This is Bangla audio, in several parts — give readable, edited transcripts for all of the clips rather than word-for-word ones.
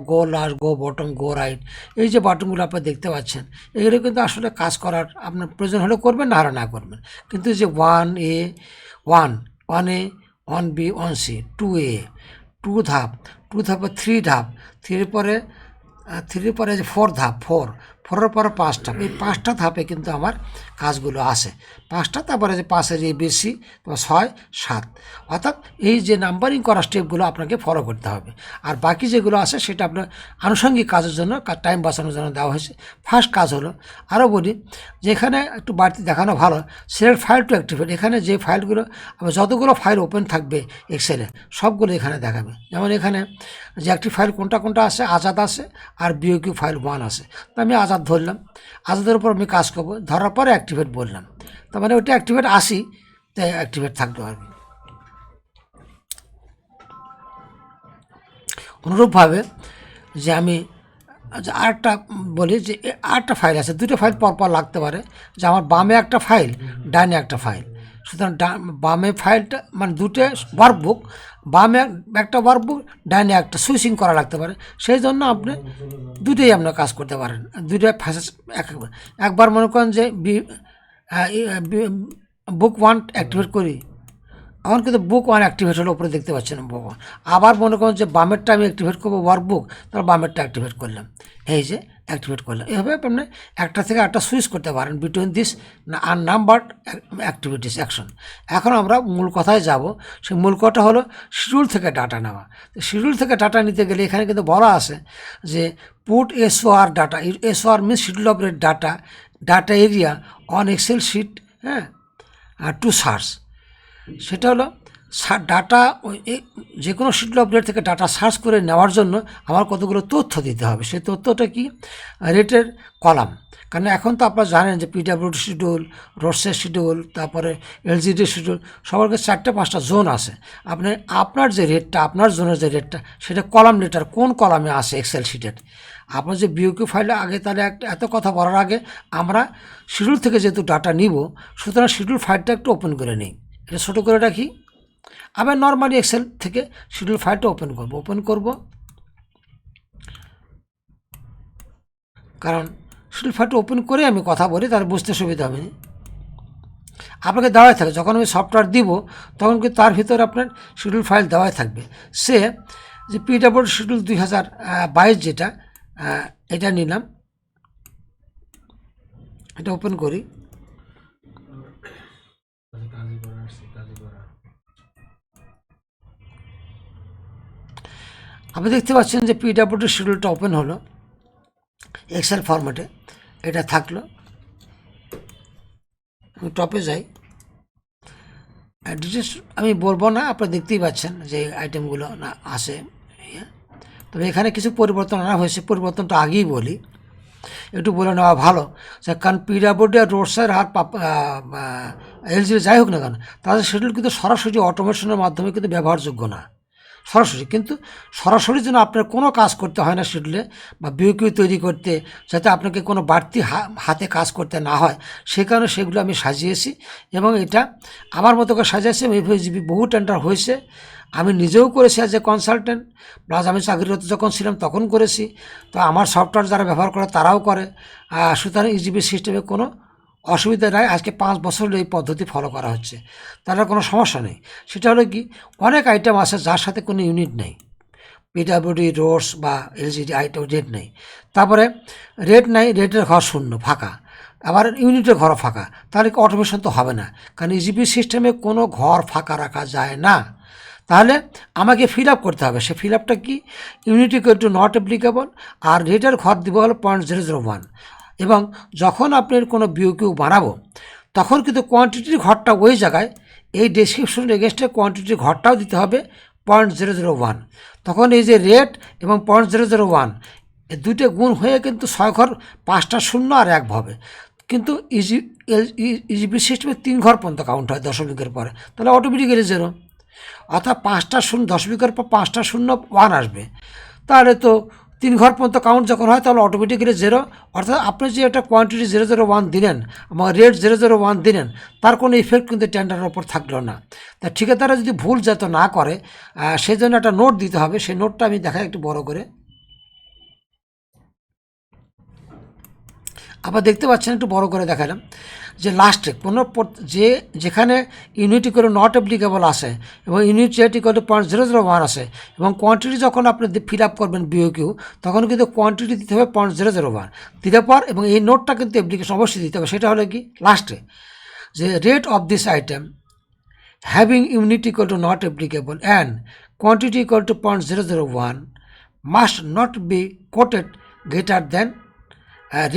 গো লাস্ট, গো বটম, গো রাইট, এই যে বাটনগুলো আপনারা দেখতে পাচ্ছেন, এগুলো কিন্তু আসলে কাজ করার আপনার প্রয়োজন হলে করবেন, না হলে না করবেন। কিন্তু যে one A, one B, one C, two A, two ধাপ, টু ধাপে থ্রি ধাপ, থ্রির পরে যে ফোর ধাপ, ফোরের পরে 5 ধাপ, এই 5টা ধাপে কিন্তু আমার কাজগুলো আসে 5টা। তারপরে যে 5-এর ABC, 6, 7, অর্থাৎ এই যে নাম্বারিং করা স্টেপগুলো আপনাকে ফলো করতে হবে। আর বাকি যেগুলো আছে সেটা আপনার আনুষঙ্গিক কাজের জন্য, টাইম বাঁচানোর জন্য দেওয়া হয়েছে। ফার্স্ট কাজ হলো, আরও বলি যে এখানে একটু বাড়তি দেখানো ভালো, সিলেক্ট ফাইল টু অ্যাক্টিভেট। এখানে যে ফাইলগুলো, যতগুলো ফাইল ওপেন থাকবে এক্সেলে, সবগুলো এখানে দেখাবে। যেমন এখানে যে অ্যাক্টিভ ফাইল কোনটা কোনটা আছে, আজাদ আছে আর BOQ ফাইল 1 আছে। তো আমি আজাদ ধরলাম, আজাদের উপর আমি কাজ করবো, ধরার পরে অ্যাক্টিভেট বললাম, তার মানে ওটা অ্যাক্টিভেট আসি, তাই অ্যাক্টিভেট থাকতে পারবে। অনুরূপভাবে যে আমি আরেকটা বলি, যে আরেকটা ফাইল আছে, দুটো ফাইল পরপর লাগতে পারে, যে আমার বামে একটা ফাইল, ডানে একটা ফাইল। সুতরাং বামে ফাইলটা মানে দুটো ওয়ার্কবুক, বামে একটা ওয়ার্কবুক, ডানে একটা, সুইচিং করা লাগতে পারে। সেই জন্য আপনি দুটোই আপনার কাজ করতে পারেন, দুটো একবার মনে করেন যে বুক 1 অ্যাক্টিভেট করি, এখন কিন্তু বুক 1 অ্যাক্টিভেট হলো, উপরে দেখতে পাচ্ছেন বুক 1। আবার মনে করুন যে বামেরটা আমি অ্যাক্টিভেট করবো ওয়ার্কবুক, তাহলে বামেরটা অ্যাক্টিভেট করলাম, এই যে অ্যাক্টিভেট করলাম। এভাবে আপনি একটা থেকে একটা সুইচ করতে পারেন বিটুইন দিস আননাম্বারড অ্যাক্টিভিটিস অ্যাকশন। এখন আমরা মূল কথায় যাব। সেই মূল কথা হলো শিডিউল থেকে ডাটা নেওয়া। তো শিডিউল থেকে ডাটা নিতে গেলে এখানে কিন্তু বলা আছে যে put SOR data, SOR means schedule of data area on Excel sheet, হ্যাঁ, টু সার্চ। সেটা হলো ডাটা, যে কোনো শিডিউল আপডেট থেকে ডাটা সার্চ করে নেওয়ার জন্য আমার কতগুলো তথ্য দিতে হবে। সেই তথ্যটা কি, রেটের কলাম। কারণ এখন তো আপনারা জানেন যে PWD শিডিউল, রোডসের শিডিউল, তারপরে LGD শিডিউল, সবার কাছে 4-5টা জোন আছে। আপনার যে রেটটা, আপনার জোনের যে রেটটা, সেটা কলাম লেটার কোন কলামে আসে এক্সেল শিটের। আপনার যে BOQ ফাইলটা, আগে তাহলে এত কথা বলার আগে আমরা শিডিউল থেকে যেহেতু ডাটা নিব, সুতরাং শিডিউল ফাইলটা একটু ওপেন করে নিই, এটা ছোটো করে রাখি। আবার নর্মালি এক্সেল থেকে শিডিউল ফাইলটা ওপেন করব, কারণ শিডিউল ফাইলটা ওপেন করে আমি কথা বলি, তার বুঝতে সুবিধা হবে। আপনাকে দেওয়াই থাকে, যখন আমি সফটওয়্যার দিব তখন কিন্তু তার ভিতরে আপনার শিডিউল ফাইল দেওয়াই থাকবে। সে যে PWD শিডিউল 2022 যেটা, এটা নিলাম, এটা ওপেন করি। আপনি দেখতে পাচ্ছেন যে PWD শিডিউলটা ওপেন হলো এক্সেল ফরম্যাটে, এটা থাকলো। আমি টপে যাই, ডিটেলস আমি বলবো না, আপনারা দেখতেই পাচ্ছেন যে আইটেমগুলো না আসে। তবে এখানে কিছু পরিবর্তন আনা হয়েছে, পরিবর্তনটা আগেই বলি, একটু বলে নেওয়া ভালো। কারণ PWD আর রোডসের আর LGD যাই হোক না কেন, তাদের শিডিউল কিন্তু সরাসরি অটোমেশনের মাধ্যমে কিন্তু ব্যবহারযোগ্য না, সরাসরি। কিন্তু সরাসরি যেন আপনার কোনো কাজ করতে হয় না শিডিউলে, বা BOQ তৈরি করতে, যাতে আপনাকে কোনো বাড়তি হাতে কাজ করতে না হয়, সে কারণে সেগুলো আমি সাজিয়েছি। এবং এটা আমার মতো করে সাজিয়েছি। FSGB বহু টেন্ডার হয়েছে, আমি নিজেও করেছি অ্যাজ এ কনসালটেন্ট, প্লাস আমি চাকরিরত যখন ছিলাম তখন করেছি। তো আমার সফটওয়্যার যারা ব্যবহার করে তারাও করে। সুতরাং EGB সিস্টেমে কোনো অসুবিধা নাই। আজকে 5 বছর এই পদ্ধতি ফলো করা হচ্ছে, তারা কোনো সমস্যা নেই। সেটা হলো কি, অনেক আইটেম আছে যার সাথে কোনো ইউনিট নেই, PWD, রোডস বা LGD আইটেম রেট নেই। তারপরে রেট নাই, রেটের ঘর শূন্য ফাঁকা, আবার ইউনিটের ঘর ফাঁকা, তাহলে অটোমেশন তো হবে না। কারণ EGB সিস্টেমে কোনো ঘর ফাঁকা রাখা যায় না। তাহলে আমাকে ফিল আপ করতে হবে। সে ফিল আপটা কি, unit equal to not applicable, আর রেটের ঘর দিব হলো 0.001। এবং যখন আপনি কোনো BOQ বানাবো, তখন কিন্তু কোয়ান্টিটির ঘরটা ওই জায়গায়, এই ডেসক্রিপশন এগেনস্টে কোয়ান্টিটির ঘরটাও দিতে হবে 0.001। তখন এই যে রেট এবং 0.001 এই দুটো গুণ হয়ে কিন্তু 6 ঘর, 5টা শূন্য আর 1 হবে। কিন্তু EGB সিস্টেমে 3 ঘর পর্যন্ত কাউন্ট হয় দশমিকের পরে, তাহলে অটোমেটিক্যালি 0। অর্থাৎ 5টা শূন্য, দশমিকের পর 5টা শূন্য 1 আসবে, তাহলে তো 3 ঘর পর্যন্ত কাউন্ট যখন হয় তাহলে অটোমেটিক্যালি 0। অর্থাৎ আপনি যে একটা কোয়ান্টিটি 001 দিলেন এবং রেট 001 দিলেন, তার কোনো ইফেক্ট কিন্তু টেন্ডারের ওপর থাকলো না। তা ঠিকাদাররা যদি ভুল যাতে না করে, সেই জন্য একটা নোট দিতে হবে। সেই নোটটা আমি দেখাই একটু বড় করে। আবার দেখতে পাচ্ছেন, একটু বড় করে দেখালাম, যে লাস্টে কোনো যেখানে ইউনিট ইকুয়াল নট অ্যাপ্লিকেবল আসে এবং ইউনিট রেট ইকুয়াল টু 0.001 আসে এবং কোয়ান্টিটি যখন আপনি ফিল আপ করবেন বিওকিউ, তখন কিন্তু কোয়ান্টিটি দিতে হবে 0.001 দিলে পর, এবং এই নোটটা কিন্তু অ্যাপ্লিকেশন অবশ্যই দিতে হবে। সেটা হলো কি লাস্টে, যে rate of this item having unit equal to not applicable and quantity equal to 0.001 must not be quoted greater than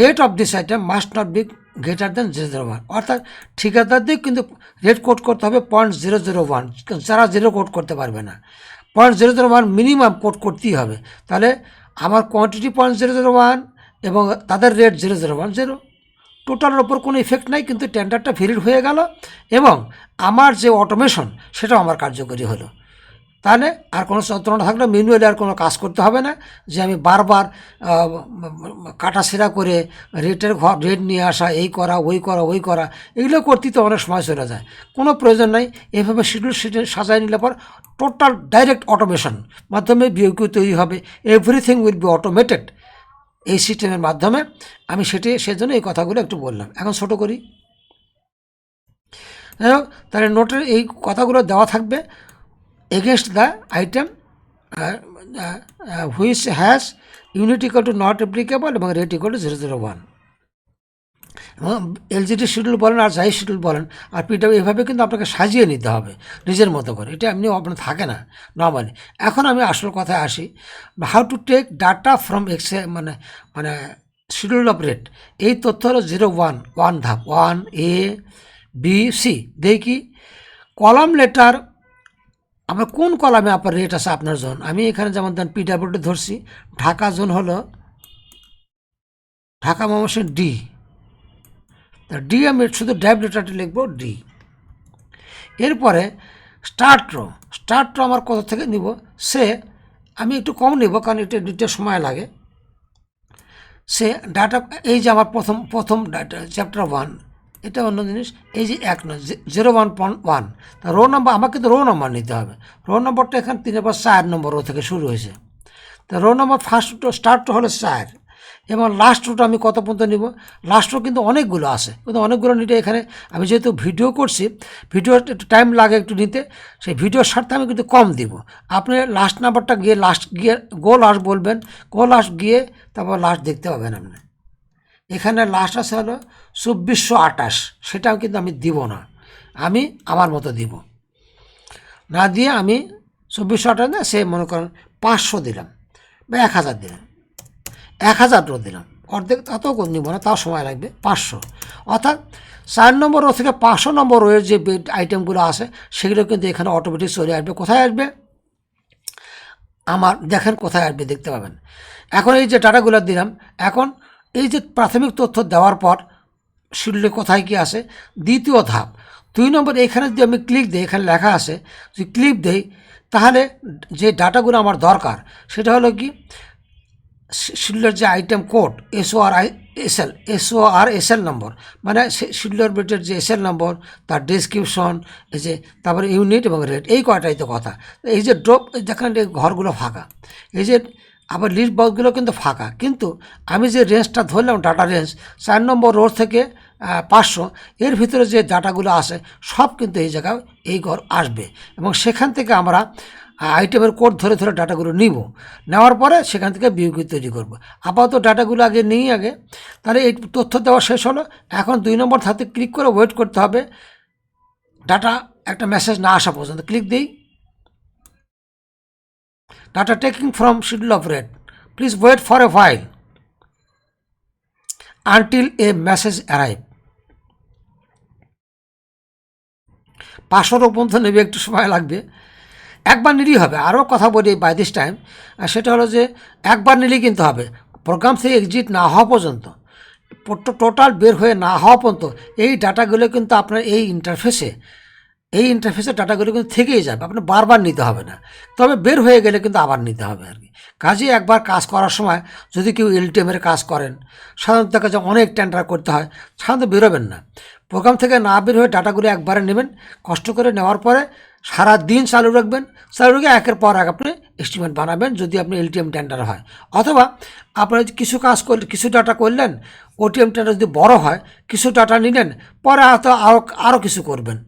rate of this item must not be greater than 0.001। অর্থাৎ ঠিকাদারদের কিন্তু রেট কোড করতে হবে 0.001, যারা 0 কোড করতে পারবে না 0.001 মিনিমাম কোড করতেই হবে। তাহলে আমার কোয়ান্টিটি 0.001 এবং তাদের রেট 0.010, টোটালের ওপর কোনো ইফেক্ট নাই, কিন্তু টেন্ডারটা ভ্যালিড হয়ে গেল এবং আমার যে অটোমেশন সেটাও আমার কার্যকরী হলো। তাহলে আর কোনো যন্ত্রণা থাকলে ম্যানুয়ালি আর কোনো কাজ করতে হবে না, যে আমি বারবার কাটাছেঁড়া করে রেট নিয়ে আসা, এই করা ওই করা এগুলো করতে তো অনেক সময় চলে যায়, কোনো প্রয়োজন নাই। এইভাবে শিডিউল সাজায় নিলে পর টোটাল ডাইরেক্ট অটোমেশন মাধ্যমে বিওকিউ তৈরি হবে, এভরিথিং উইল বি অটোমেটেড এই সিস্টেমের মাধ্যমে। আমি সেজন্য এই কথাগুলো একটু বললাম। এখন ছোটো করি, তাহলে নোটের এই কথাগুলো দেওয়া থাকবে against the item which has unit equal to not applicable এবং rate equal to 0.001। এবং এলজিডি শিডিউল বলেন আর যাই শিডিউল বলেন আর পিডব্লিউ, এভাবে কিন্তু আপনাকে সাজিয়ে নিতে হবে নিজের মতো করে, এটা এমনি আপনার থাকে না নর্মালি। এখন আমি আসল কথায় আসি, how to take data from মানে শিডিউল অফ রেট। এই তথ্য হলো 0.1 ধাপ, 1 A B C। দেখি কলাম লেটার, আপনার কোন কলামে আপনার রেট আছে আপনার জোন। আমি এখানে যেমন দেন পিডব্লিউডি ধরছি, ঢাকা জোন হলো ঢাকা ময়মনসিংহ ডি। তা ডি আমি শুধু ড্রাইভ লেটারটি লিখবো ডি। এরপরে স্টার্ট রো আমার কত থেকে নিব, সে আমি একটু কম নিব কারণ এটা দিতে সময় লাগে। সে ডাটা, এই যে আমার প্রথম ডাটা চ্যাপ্টার 1, এটা অন্য জিনিস। এই যে 1 নয় 0.1, তা রো নাম্বার আমাকে কিন্তু রো নাম্বার নিতে হবে। রো নম্বরটা এখানে 3/4 নম্বর রো থেকে শুরু হয়েছে। তা রো নাম্বার ফার্স্ট স্টার্ট হলো 4 এবং লাস্ট রোটা আমি কত পর্যন্ত নিব। লাস্ট রো কিন্তু অনেকগুলো আছে, কিন্তু অনেকগুলো নিতে এখানে আমি যেহেতু ভিডিও করছি, ভিডিও একটু টাইম লাগে একটু নিতে, সেই ভিডিওর স্বার্থে আমি কিন্তু কম দিব। আপনি লাস্ট নাম্বারটা গিয়ে গো লাস্ট বলবেন, গো লাস্ট গিয়ে তারপর লাস্ট দেখতে পাবেন আপনি। এখানে লাস্ট আছে হলো 2428, সেটাও কিন্তু আমি দিব না, আমি আমার মতো দিব না, দিয়ে আমি 2428 না, সে মনে করেন 500 দিলাম বা 1000 দিলাম, 1000 রো দিলাম, অর্ধেক তাতেও নিব না, তাও সময় লাগবে 500। অর্থাৎ 4 নম্বর রো থেকে 500 নম্বর রোয়ের যে আইটেমগুলো আছে সেগুলো কিন্তু এখানে অটোমেটিক চলে আসবে। কোথায় আসবে আমার দেখেন, কোথায় আসবে দেখতে পাবেন। এখন এই যে ডাটাগুলো দিলাম, এখন এই যে প্রাথমিক তথ্য দেওয়ার পর শিডিউলে কোথায় কি আসে, দ্বিতীয় ধাপ 2 নম্বর, এখানে যদি আমি ক্লিক দিই, এখানে লেখা আছে, যদি ক্লিক দেই তাহলে যে ডাটাগুলো আমার দরকার সেটা হলো কি শিডিউলের যে আইটেম কোড SORSL নম্বর, মানে শিডিউলের বেটের যে SL নম্বর, তার ডেসক্রিপশন, এই যে তারপরে ইউনিট এবং রেট, এই কয়টাই তো কথা। এই যে ড্রপ যেখানে ঘরগুলো ফাঁকা, এই যে আবার লিস্ট বক্সগুলো কিন্তু ফাঁকা, কিন্তু আমি যে রেঞ্জটা ধরলাম ডাটা রেঞ্জ 4 নম্বর রো থেকে 500, এর ভিতরে যে ডাটাগুলো আসে সব কিন্তু এই জায়গায় এই ঘর আসবে এবং সেখান থেকে আমরা আইটেমের কোড ধরে ধরে ডাটাগুলো নিব, নেওয়ার পরে সেখান থেকে বিওকিউ তৈরি করব। আপাতত ডাটাগুলো আগে নিই আগে, তাহলে এই তথ্য দেওয়া শেষ হলো। এখন 2 নম্বর ধাপে ক্লিক করে ওয়েট করতে হবে ডাটা একটা মেসেজ না আসা পর্যন্ত। ক্লিক দিই, data taking from schedule of rate, please wait for a while until a message arrive। 500 পর্যন্ত নেবে, একটু সময় লাগবে, একবার নিলেই হবে। আরও কথা বলি বাই দিস টাইম, সেটা হলো যে একবার নিলেই কিন্তু হবে, প্রোগ্রাম থেকে এক্সিট না হওয়া পর্যন্ত, টোটাল বের হয়ে না হওয়া পর্যন্ত এই ডাটাগুলো কিন্তু আপনার এই ইন্টারফেসের ডাটাগুলো কিন্তু থেকেই যাবে, আপনার বারবার নিতে হবে না, তবে বের হয়ে গেলে কিন্তু আবার নিতে হবে আর কি। কাজে একবার কাজ করার সময় যদি কেউ এলটিএমের কাজ করেন, সাধারণত দেখা যায় অনেক টেন্ডার করতে হয়, সাধারণত বেরোবেন না, প্রোগ্রাম থেকে না বের হয়ে ডাটাগুলো একবারে নেবেন, কষ্ট করে নেওয়ার পরে সারা দিন চালু রাখবেন, চালু রেখে একের পর এক আপনি এস্টিমেট বানাবেন যদি আপনি এলটিএম টেন্ডার হয়, অথবা আপনারা কিছু কাজ করলে কিছু ডাটা করলেন, ওটিএম টেন্ডার যদি বড় হয় কিছু ডাটা নিলেন, পরে হয়তো আরও কিছু করবেন,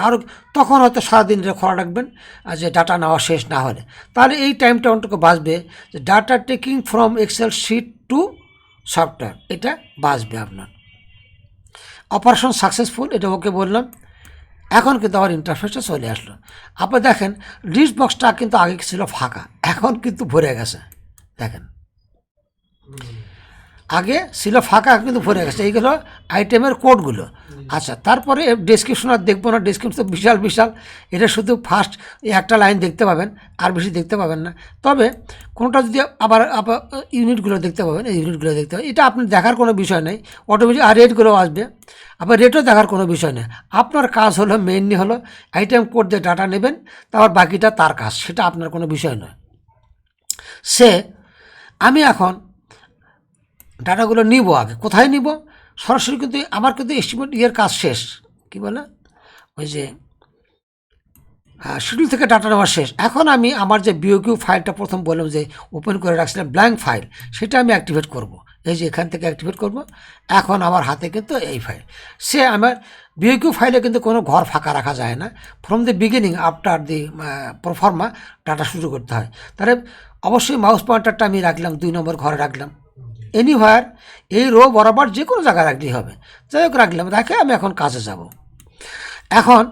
আরও তখন হয়তো সারাদিন খোলা রাখবেন আর যে ডাটা নেওয়া শেষ না হলে, তাহলে এই টাইমটা অন্তত বাঁচবে। যে data taking from Excel sheet to software, এটা বাঁচবে আপনার। অপারেশন সাকসেসফুল, এটা ওকে বললাম। এখন কিন্তু আমার ইন্টারফেসটা চলে আসলো। আপনি দেখেন লিস্ট বক্সটা কিন্তু আগে ছিল ফাঁকা, এখন কিন্তু ভরে গেছে। দেখেন আগে ছিল ফাঁকা, কিন্তু ভরে গেছে। এইগুলো আইটেমের কোডগুলো। আচ্ছা, তারপরে ডেসক্রিপশন আর দেখবো না, ডেসক্রিপশন তো বিশাল বিশাল, এটা শুধু ফার্স্ট একটা লাইন দেখতে পাবেন, আর বেশি দেখতে পাবেন না। তবে কোনটা যদি আবার ইউনিটগুলো দেখতে পাবেন, এই ইউনিটগুলো দেখতে পাবেন, এটা আপনি দেখার কোনো বিষয় নেই, অটোমেটিক। আর রেটগুলো আসবে, আবার রেটও দেখার কোনো বিষয় নেই। আপনার কাজ হলো মেইনলি হলো আইটেম কোড দিয়ে ডাটা নেবেন, তারপর বাকিটা তার কাজ, সেটা আপনার কোনো বিষয় নয়। আমি এখন ডাটাগুলো নিব, আগে কোথায় নিব? সরাসরি কিন্তু আমার কিন্তু এস্টিমেট কাজ শেষ, কি বলে ওই যে শিডিউল থেকে ডাটা নেওয়া শেষ। এখন আমি আমার যে বিওকিউ ফাইলটা প্রথম বললাম যে ওপেন করে রাখছিলাম ব্ল্যাঙ্ক ফাইল, সেটা আমি অ্যাক্টিভেট করব। এই যে এখান থেকে অ্যাক্টিভেট করব। এখন আমার হাতে কিন্তু এই ফাইল, আমার বিওকিউ ফাইলে কিন্তু কোনো ঘর ফাঁকা রাখা যায় না। From the beginning after the pro forma data শুরু করতে হয়। তাহলে অবশ্যই মাউস পয়েন্টারটা আমি রাখলাম 2 নম্বর ঘরে রাখলাম। এনিহোয়ার, এই রো বরাবর যে কোনো জায়গায় রাখলেই হবে। যাই হোক রাখলাম, রাখে আমি এখন কাজে যাব। এখন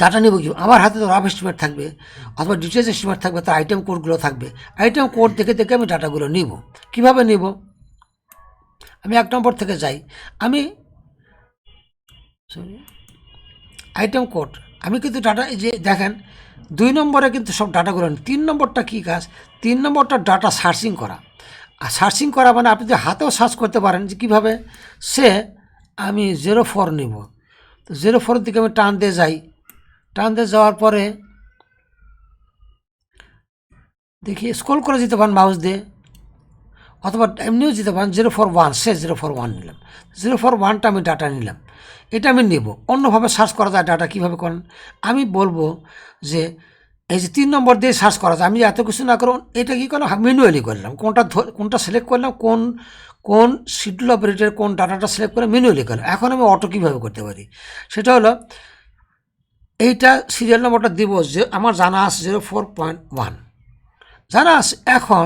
ডাটা নেব কি? আমার হাতে তো রাফ এস্টিমেট থাকবে, অথবা ডিটেলস এস্টিমেট থাকবে, তার আইটেম কোডগুলো থাকবে। আইটেম কোড দেখে দেখে আমি ডাটাগুলো নিব। কীভাবে নিব? আমি 1 নম্বর থেকে যাই। আমি আইটেম কোড, আমি কিন্তু ডাটা, এই যে দেখেন 2 নম্বরে কিন্তু সব ডাটাগুলো। 3 নম্বরটা কী কাজ? 3 নম্বরটা ডাটা সার্চিং করা। আর সার্চিং করা মানে আপনি যে হাতেও সার্চ করতে পারেন, যে কীভাবে? আমি 04 নিব, তো 04 দিকে আমি টান দিয়ে যাই। টান দিয়ে যাওয়ার পরে দেখি স্ক্রল করে যেতে পারেন মাউস দিয়ে, অথবা এমনিও যেতে পারেন। 041, 041 নিলাম। 041টা আমি ডাটা নিলাম, এটা আমি নেব। অন্যভাবে সার্চ করা যায় ডাটা, কীভাবে করেন আমি বলবো। যে এই যে 3 নম্বর দিয়ে সার্চ করা যায়, আমি এত কিছু না করুন, এটা কী করলাম? ম্যানুয়ালি করলাম। কোনটা সিলেক্ট করলাম, কোন শিডিউল অফ রেটের কোন ডাটাটা সিলেক্ট করে ম্যানুয়ালি করলাম। এখন আমি অটো কীভাবে করতে পারি? সেটা হলো এইটা সিরিয়াল নম্বরটা দিব, যে আমার জানা আছে 04.1 জানা আছে। এখন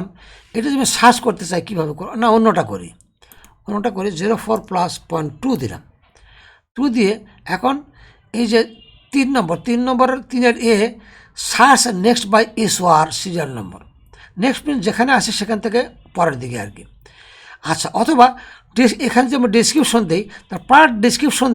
এটা যদি আমি সার্চ করতে চাই, কীভাবে না অন্যটা করি 04+.2 দিলাম। 2 দিয়ে এখন এই যে 3 নম্বরের 3-এর search next by SOR serial number. Next mean যেখানে আসে সেখান থেকে পরের দিকে আর কি। আচ্ছা, অথবা এখানে যে আমরা ডেসক্রিপশন দিই, তার পার্ট ডেসক্রিপশন